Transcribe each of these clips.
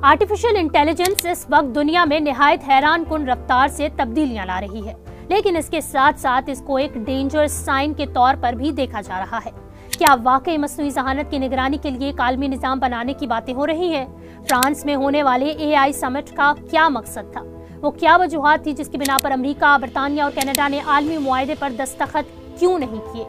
Artificial intelligence इस वक्त दुनिया में निहायत हैरान कुन रफ्तार से तब्दीलियां ला रही है, लेकिन इसके साथ साथ इसको एक डेंजर साइन के तौर पर भी देखा जा रहा है। क्या वाकई मसनूई ज़हानत की निगरानी के लिए एक आलमी निज़ाम बनाने की बातें हो रही हैं? फ्रांस में होने वाले AI समिट का क्या मकसद था? वो क्या वजूहात थी जिसकी बिना पर अमेरिका, बरतानिया और कनाडा ने आलमी मुआहदे पर दस्तखत क्यों नहीं किए?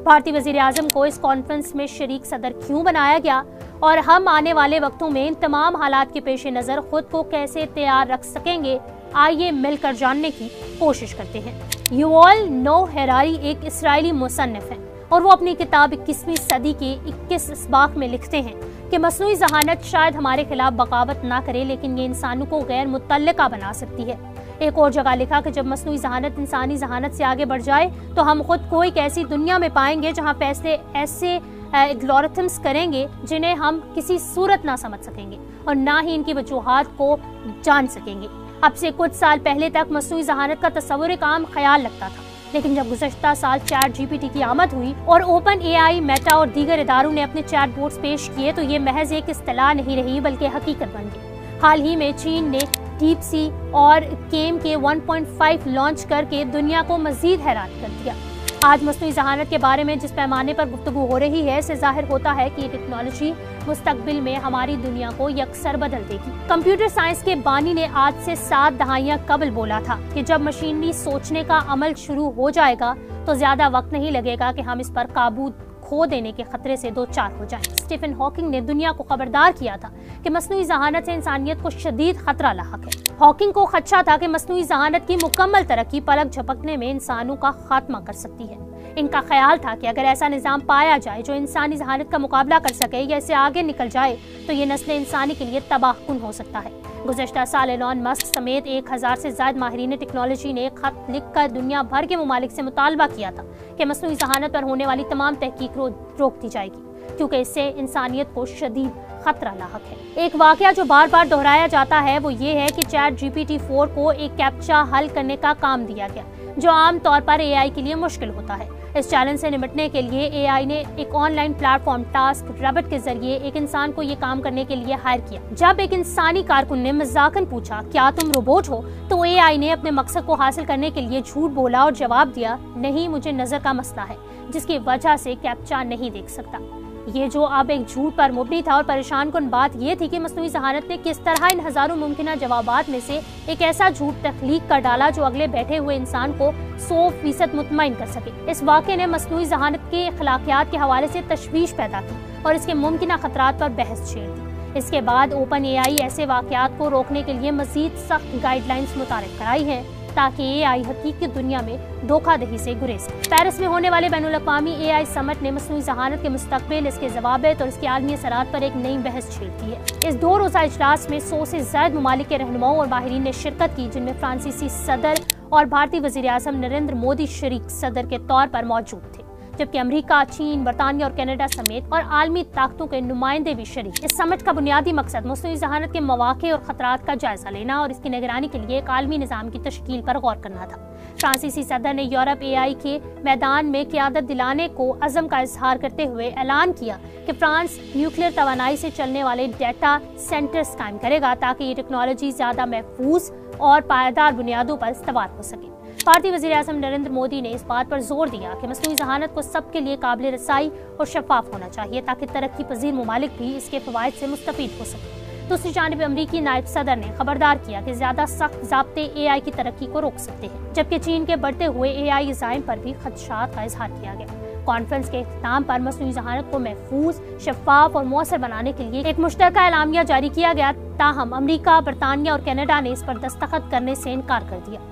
भारतीय वजीर आजम को इस कॉन्फ्रेंस में शरीक सदर क्यों बनाया गया और हम आने वाले वक्तों में इन तमाम हालात के पेश नज़र खुद को कैसे तैयार रख सकेंगे, आइए मिलकर जानने की कोशिश करते हैं। युवल नोह हरारी एक इस्राएली मुसन्निफ हैं और वो अपनी किताब 21वीं सदी के 21 इसबाक में लिखते हैं कि मसनूई ज़हानत शायद हमारे खिलाफ बगावत ना करे, लेकिन ये इंसानों को गैर मुतल्लिका बना सकती है। एक और जगह लिखा कि जब मसनूई ज़हानत इंसानी ज़हानत से आगे बढ़ जाए तो हम खुद को एक ऐसी दुनिया में पाएंगे जहाँ फैसले ऐसे एल्गोरिथम्स करेंगे जिन्हें हम किसी सूरत ना समझ सकेंगे और ना ही इनकी वजूहात को जान सकेंगे। अब से कुछ साल पहले तक मसनूई ज़हानत का तस्वुर एक आम ख्याल लगता था, लेकिन जब गुज़श्ता साल ChatGPT की आमद हुई और OpenAI, मेटा और दीगर इदारों ने अपने चैट बोट्स पेश किए तो ये महज एक इस्तिलाह नहीं रही बल्कि हकीकत बन गई। हाल ही में चीन ने DeepSeek और केम के 1.5 लॉन्च करके दुनिया को मजीद हैरान कर दिया। आज मसनूई ज़हानत के बारे में जिस पैमाने पर गुफ्तगू हो रही है, इससे जाहिर होता है कि ये टेक्नोलॉजी मुस्तकबिल में हमारी दुनिया को यकसर बदल देगी। कंप्यूटर साइंस के बानी ने आज से 7 दहाइयां कबल बोला था कि जब मशीनरी सोचने का अमल शुरू हो जाएगा तो ज्यादा वक्त नहीं लगेगा कि हम इस पर काबू खो देने के खतरे से दो चार हो जाएं। स्टीफन हॉकिंग ने दुनिया को खबरदार किया था कि मसनूई ज़हानत से इंसानियत को शदीद खतरा लाहक है। हॉकिंग को खदशा था कि मसनूई ज़हानत की मुकम्मल तरक्की पलक झपकने में इंसानों का खात्मा कर सकती है। इनका ख्याल था कि अगर ऐसा निज़ाम पाया जाए जो इंसानी ज़हानत का मुकाबला कर सके या इससे आगे निकल जाए तो ये नस्ल इंसानी के लिए तबाहकुन हो सकता है। गुज़श्ता साल एलॉन मस्क समेत 1000 से ज़ायद माहिरीन टेक्नोलॉजी ने खत लिखकर दुनिया भर के ममालिक से मुतालबा किया था कि मसनूई ज़हानत पर होने वाली तमाम तहकीक रोक दी जाएगी, क्योंकि इससे इंसानियत को शदीद खतरा लाहक है। एक वाकया जो बार बार दोहराया जाता है वो ये है कि ChatGPT-4 को एक कैप्चा हल करने का काम दिया गया जो आम तौर पर AI के लिए मुश्किल होता है। इस चैलेंज से निपटने के लिए AI ने एक ऑनलाइन प्लेटफॉर्म टास्क रैबिट के जरिए एक इंसान को ये काम करने के लिए हायर किया। जब एक इंसानी कारकुन ने मजाकन पूछा, क्या तुम रोबोट हो, तो AI ने अपने मकसद को हासिल करने के लिए झूठ बोला और जवाब दिया, नहीं, मुझे नजर का मसला है जिसकी वजह से कैप्चा नहीं देख सकता। ये जो अब एक झूठ पर मुबनी था और परेशान कुन बात ये थी कि मसनूई ज़हानत ने किस तरह इन हजारों मुमकिन जवाबात में से एक ऐसा झूठ तख्लीक कर डाला जो अगले बैठे हुए इंसान को 100% मुतमईन कर सके। इस वाक़े ने मसनूई ज़हानत के अखलाकियात के हवाले से तशवीश पैदा की और इसके मुमकिन खतरात पर बहस छेड़ दी। इसके बाद OpenAI ऐसे वाक़यात को रोकने के लिए मज़ीद सख्त गाइडलाइंस मुतारिफ कराई हैं ताकि AI हकीकी दुनिया में धोखाधड़ी से गुरेज सके। पेरिस में होने वाले बैनुल-अक़वामी AI समिट ने मसनूई ज़हानत के मुस्तक़बिल, इसके ज़वाबित और इसकी आलमी असरात पर एक नई बहस छेड़ दी है। इस 2 रोज़ा इजलास में 100 से ज़ायद ममालिक के रहनुमाओं और माहिरीन ने शिरकत की, जिनमें फ्रांसीसी सदर और भारतीय वज़ीर आज़म नरेंद्र मोदी शरीक सदर के तौर पर मौजूद थे, जबकि अमेरिका, चीन, बरतानिया और कनाडा समेत और आलमी ताकतों के नुमाइंदे भी शरीक। इस समिट का बुनियादी मकसद मसनूई ज़हानत के मौक़े और खतरात का जायजा लेना और इसकी निगरानी के लिए एक आलमी निज़ाम की तश्कील पर गौर करना था। फ्रांसीसी सदर ने यूरोप AI के मैदान में क़यादत दिलाने को अज़म का इजहार करते हुए ऐलान किया कि फ्रांस न्यूक्लियर तवानाई से चलने वाले डेटा सेंटर्स कायम करेगा ताकि ये टेक्नोलॉजी ज़्यादा महफूज और पायदार बुनियादों पर इस्तेमाल हो सके। भारतीय वज़ीर आज़म नरेंद्र मोदी ने इस बात पर जोर दिया कि मसनूई ज़हानत को सबके लिए काबिल रसाई और शफाफ होना चाहिए ताकि तरक्की पजीर ममालिक भी इसके फ़वाइद से मुस्तफ़ीद हो सके। दूसरी जानिब अमरीकी नायब सदर ने खबरदार किया कि ज्यादा सख्त ज़ाब्ते AI की तरक्की को रोक सकते हैं, जबकि चीन के बढ़ते हुए AI ज़ाइम पर भी खदशात का इजहार किया गया। कॉन्फ्रेंस के इख्तिताम पर मसनूई ज़हानत को महफूज, शफाफ और मौसर बनाने के लिए एक मुश्तरका एलामिया जारी किया गया, ताहम अमरीका, बरतानिया और कनाडा ने इस पर दस्तखत करने से इनकार कर दिया।